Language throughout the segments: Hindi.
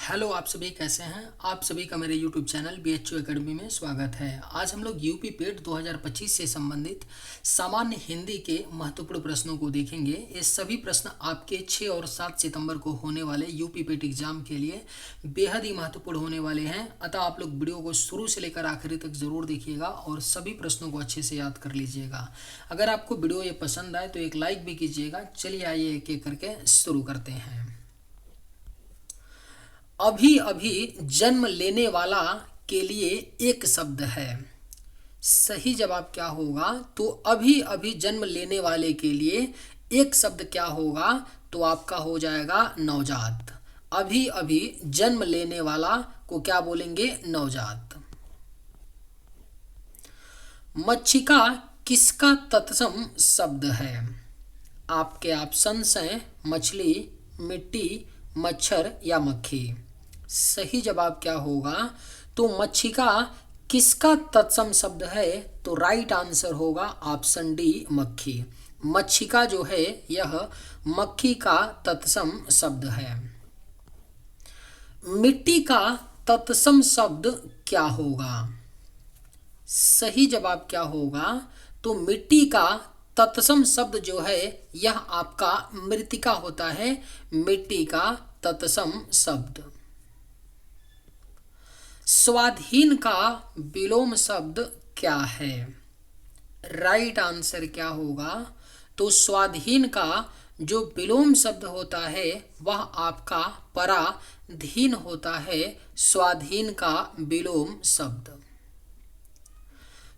हेलो, आप सभी कैसे हैं। आप सभी का मेरे YouTube चैनल BHU एकेडमी में स्वागत है। आज हम लोग यूपी पेट 2025 से संबंधित सामान्य हिंदी के महत्वपूर्ण प्रश्नों को देखेंगे। ये सभी प्रश्न आपके 6 और 7 सितंबर को होने वाले यूपी पेट एग्जाम के लिए बेहद ही महत्वपूर्ण होने वाले हैं। अतः आप लोग वीडियो को शुरू से लेकर आखिरी तक ज़रूर देखिएगा और सभी प्रश्नों को अच्छे से याद कर लीजिएगा। अगर आपको वीडियो ये पसंद आए तो एक लाइक भी कीजिएगा। चलिए आइए एक एक करके शुरू करते हैं। अभी अभी जन्म लेने वाला के लिए एक शब्द है। सही जवाब क्या होगा? तो अभी अभी जन्म लेने वाले के लिए एक शब्द क्या होगा? तो आपका हो जाएगा नवजात। अभी अभी जन्म लेने वाला को क्या बोलेंगे? नवजात। मच्छिका किसका तत्सम शब्द है? आपके ऑप्शंस हैं मछली, मिट्टी, मच्छर या मक्खी। सही जवाब क्या होगा? तो मच्छिका किसका तत्सम शब्द है? तो राइट आंसर होगा ऑप्शन डी, मक्खी। मच्छिका जो है यह मक्खी का तत्सम शब्द है। मिट्टी का तत्सम शब्द क्या होगा? सही जवाब क्या होगा? तो मिट्टी का तत्सम शब्द जो है यह आपका मृत्तिका होता है। मिट्टी का तत्सम शब्द। स्वाधीन का विलोम शब्द क्या है? राइट आंसर क्या होगा? तो स्वाधीन का जो विलोम शब्द होता है वह आपका पराधीन होता है। स्वाधीन का विलोम शब्द।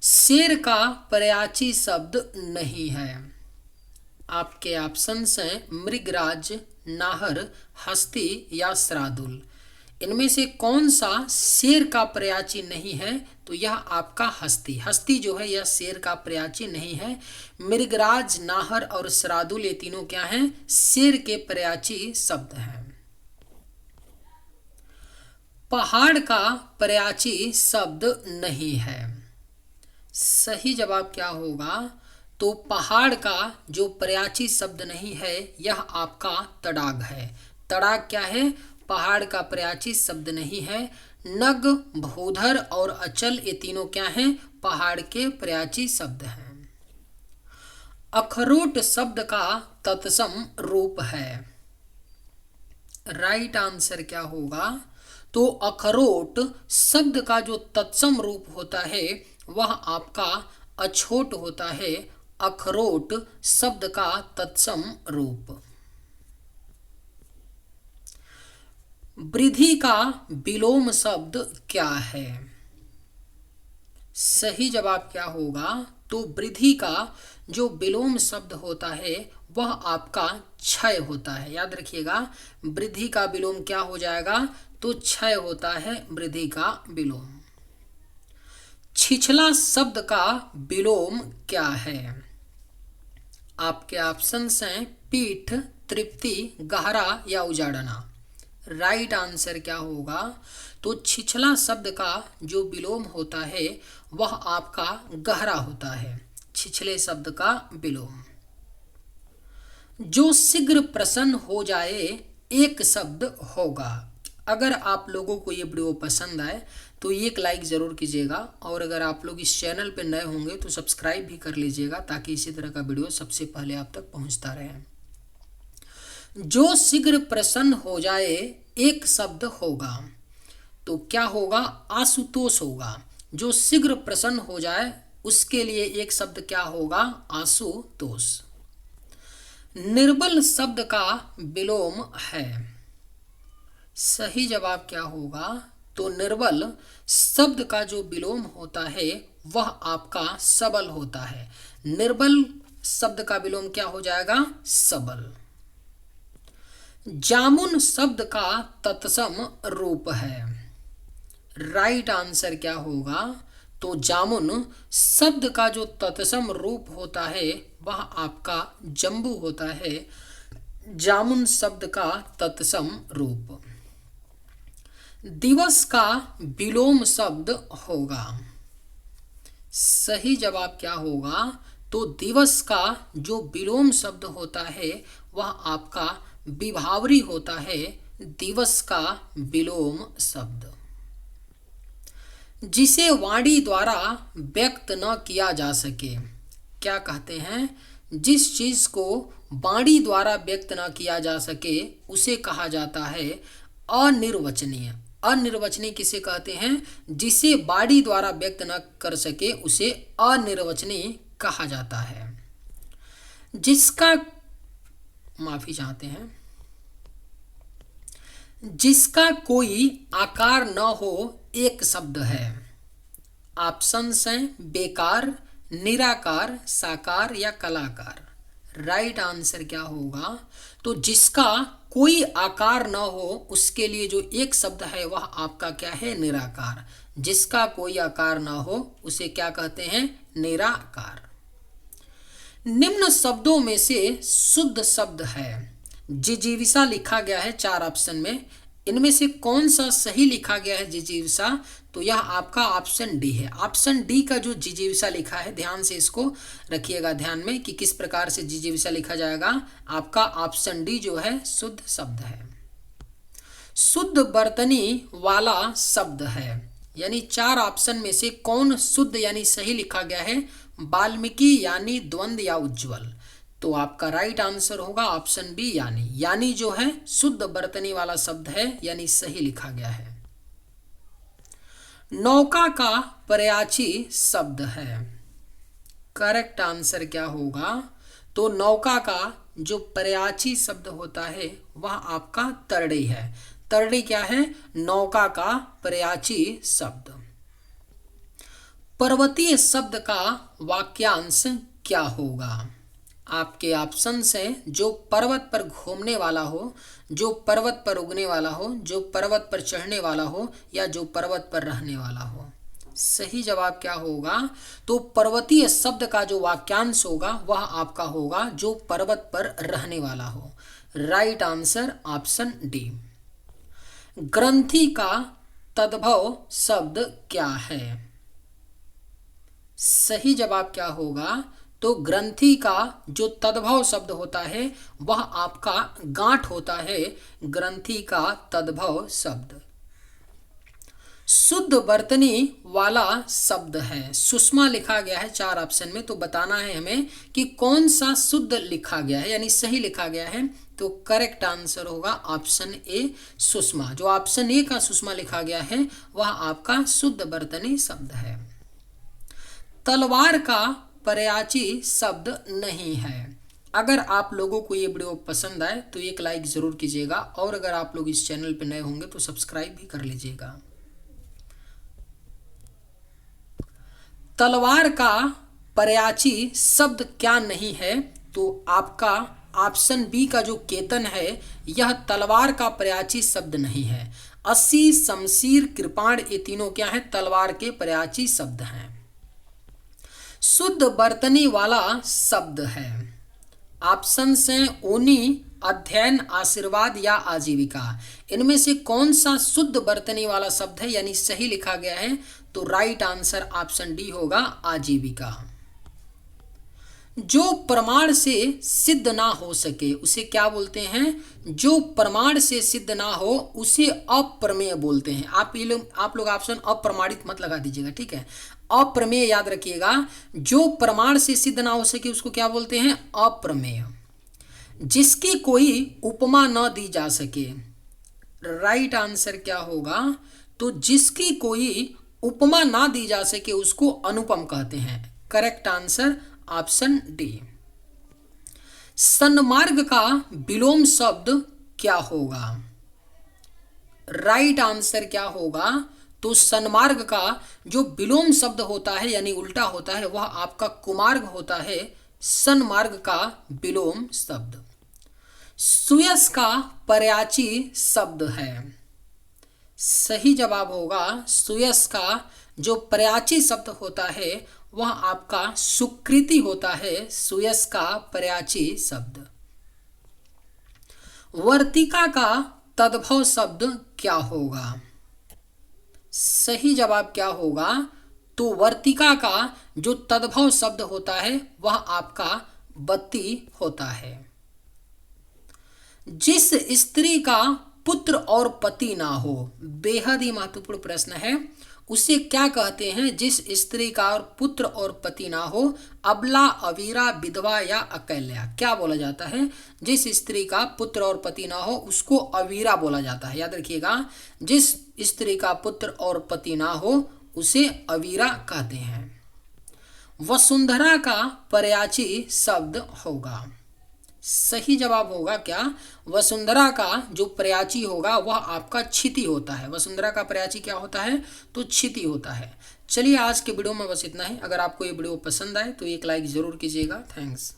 शेर का पर्यायी शब्द नहीं है। आपके ऑप्शंस हैं मृगराज, नाहर, हस्ती या शार्दूल। इनमें से कौन सा शेर का पर्यायी नहीं है? तो यह आपका हस्ती। हस्ती जो है यह शेर का पर्यायी नहीं है। मृगराज, नाहर और शार्दूल ये तीनों क्या हैं? शेर के पर्यायी शब्द हैं। पहाड़ का पर्यायी शब्द नहीं है। सही जवाब क्या होगा? तो पहाड़ का जो पर्यायी शब्द नहीं है यह आपका तड़ाग है। तड़ाग क्या है? पहाड़ का पर्यायी शब्द नहीं है। नग, भूधर और अचल ये तीनों क्या हैं? पहाड़ के पर्यायी शब्द हैं। अखरोट शब्द का तत्सम रूप है। राइट आंसर क्या होगा? तो अखरोट शब्द का जो तत्सम रूप होता है वह आपका अछोट होता है। अखरोट शब्द का तत्सम रूप। वृद्धि का विलोम शब्द क्या है? सही जवाब क्या होगा? तो वृद्धि का जो विलोम शब्द होता है वह आपका क्षय होता है। याद रखिएगा, वृद्धि का विलोम क्या हो जाएगा? तो क्षय होता है वृद्धि का विलोम। छिछला शब्द का विलोम क्या है? आपके ऑप्शंस हैं पीठ, तृप्ति, गहरा या उजाड़ना। राइट आंसर क्या होगा? तो छिछला शब्द का जो विलोम होता है वह आपका गहरा होता है। छिछले शब्द का विलोम। जो शीघ्र प्रसन्न हो जाए एक शब्द होगा। अगर आप लोगों को ये वीडियो पसंद आए तो एक लाइक ज़रूर कीजिएगा और अगर आप लोग इस चैनल पर नए होंगे तो सब्सक्राइब भी कर लीजिएगा ताकि इसी तरह का वीडियो सबसे पहले आप तक पहुंचता रहे। जो शीघ्र प्रसन्न हो जाए एक शब्द होगा। तो क्या होगा? आशुतोष होगा। जो शीघ्र प्रसन्न हो जाए उसके लिए एक शब्द क्या होगा? आशुतोष। निर्बल शब्द का विलोम है। सही जवाब क्या होगा? तो निर्बल शब्द का जो विलोम होता है वह आपका सबल होता है। निर्बल शब्द का विलोम क्या हो जाएगा? सबल। जामुन शब्द का तत्सम रूप है। राइट आंसर क्या होगा? तो जामुन शब्द का जो तत्सम रूप होता है वह आपका जम्बू होता है। जामुन शब्द का तत्सम रूप। दिवस का विलोम शब्द होगा। सही जवाब क्या होगा? तो दिवस का जो विलोम शब्द होता है वह आपका विभावरी होता है। दिवस का विलोम शब्द। जिसे वाणी द्वारा व्यक्त न किया जा सके, क्या कहते हैं, जिस चीज को वाणी द्वारा व्यक्त न किया जा सके उसे कहा जाता है अनिर्वचनीय। अनिर्वचनीय किसे कहते हैं, जिसे वाणी द्वारा व्यक्त न कर सके उसे अनिर्वचनीय कहा जाता है। जिसका, माफी चाहते हैं, जिसका कोई आकार न हो एक शब्द है। ऑप्शंस हैं बेकार, निराकार, साकार या कलाकार। राइट आंसर क्या होगा, तो जिसका कोई आकार न हो उसके लिए जो एक शब्द है वह आपका क्या है, निराकार। जिसका कोई आकार न हो उसे क्या कहते हैं, निराकार। निम्न शब्दों में से शुद्ध शब्द है। जिजीविषा लिखा गया है 4 ऑप्शन में, इनमें से कौन सा सही लिखा गया है जिजीविषा, तो यह आपका ऑप्शन डी है। ऑप्शन डी का जो जिजीविषा लिखा है, ध्यान से इसको रखिएगा ध्यान में कि किस प्रकार से जिजीविषा लिखा जाएगा। आपका ऑप्शन डी जो है शुद्ध शब्द है। शुद्ध बर्तनी वाला शब्द है, यानी 4 ऑप्शन में से कौन शुद्ध यानी सही लिखा गया है, वाल्मीकि यानी द्वंद्व या उज्ज्वल। तो आपका राइट आंसर होगा ऑप्शन बी यानी। यानी जो है शुद्ध बर्तनी वाला शब्द है, यानी सही लिखा गया है। नौका का पर्यायची शब्द है। करेक्ट आंसर क्या होगा, तो नौका का जो पर्यायची शब्द होता है वह आपका तरड़ी है। तरड़ी क्या है, नौका का पर्यायची शब्द। पर्वतीय शब्द का वाक्यांश क्या होगा। आपके ऑप्शंस हैं जो पर्वत पर घूमने वाला हो, जो पर्वत पर उगने वाला हो, जो पर्वत पर चढ़ने वाला हो या जो पर्वत पर रहने वाला हो। सही जवाब क्या होगा, तो पर्वतीय शब्द का जो वाक्यांश होगा वह आपका होगा जो पर्वत पर रहने वाला हो। Right answer option D. ग्रंथि का तद्भव शब्द क्या है। सही जवाब क्या होगा, तो ग्रंथि का जो तद्भव शब्द होता है वह आपका गांठ होता है, ग्रंथि का तद्भव शब्द। शुद्ध बर्तनी वाला शब्द है। सुषमा लिखा गया है 4 ऑप्शन में, तो बताना है हमें कि कौन सा शुद्ध लिखा गया है यानी सही लिखा गया है। तो करेक्ट आंसर होगा ऑप्शन ए सुषमा। जो ऑप्शन ए का सुषमा लिखा गया है वह आपका शुद्ध बर्तनी शब्द है। तलवार का पर्यायची शब्द नहीं है। अगर आप लोगों को ये वीडियो पसंद आए तो एक लाइक जरूर कीजिएगा, और अगर आप लोग इस चैनल पर नए होंगे तो सब्सक्राइब भी कर लीजिएगा। तलवार का पर्यायची शब्द क्या नहीं है, तो आपका ऑप्शन बी का जो केतन है यह तलवार का पर्यायची शब्द नहीं है। अस्सी, शमशीर, कृपाण ये तीनों क्या है, तलवार के पर्यायची शब्द हैं। शुद्ध बर्तनी वाला शब्द है। ऑप्शन हैं ऊनी, अध्ययन, आशीर्वाद या आजीविका। इनमें से कौन सा शुद्ध बर्तनी वाला शब्द है यानी सही लिखा गया है, तो राइट आंसर ऑप्शन डी होगा आजीविका। जो प्रमाण से सिद्ध ना हो सके उसे क्या बोलते हैं, जो प्रमाण से सिद्ध ना हो उसे अप्रमेय बोलते हैं। आप लोग ऑप्शन अप्रमाणित मत लगा दीजिएगा, ठीक है। अप्रमेय याद रखिएगा, जो प्रमाण से सिद्ध ना हो सके उसको क्या बोलते हैं, अप्रमेय। जिसकी कोई उपमा न दी जा सके। राइट आंसर क्या होगा, तो जिसकी कोई उपमा ना दी जा सके उसको अनुपम कहते हैं। Correct answer option D. सन्मार्ग का विलोम शब्द क्या होगा। राइट आंसर क्या होगा, तो सन्मार्ग का जो विलोम शब्द होता है यानी उल्टा होता है वह आपका कुमार्ग होता है, सन्मार्ग का विलोम शब्द। सुयस का पर्यायची शब्द है। सही जवाब होगा सुयस का जो पर्यायची शब्द होता है वह आपका सुकृति होता है, सुयस का पर्यायची शब्द। वर्तिका का तद्भव शब्द क्या होगा। सही जवाब क्या होगा, तो वर्तिका का जो तद्भव शब्द होता है वह आपका बत्ती होता है। जिस स्त्री का पुत्र और पति ना हो, बेहद ही महत्वपूर्ण प्रश्न है। उसे क्या कहते हैं जिस स्त्री का और पुत्र और पति ना हो? अबला, अवीरा, विधवा या अकेल्या। क्या बोला जाता है? जिस स्त्री का पुत्र और पति ना हो उसको अवीरा बोला जाता है। याद रखिएगा, जिस स्त्री का पुत्र और पति ना हो उसे अवीरा कहते हैं। वसुंधरा का पर्यायी शब्द होगा। सही जवाब होगा क्या? वसुंधरा का जो पर्यायी होगा वह आपका क्षिति होता है। वसुंधरा का पर्यायी क्या होता है? तो क्षिति होता है। चलिए आज के वीडियो में बस इतना ही। अगर आपको ये वीडियो पसंद आए तो एक लाइक जरूर कीजिएगा। थैंक्स।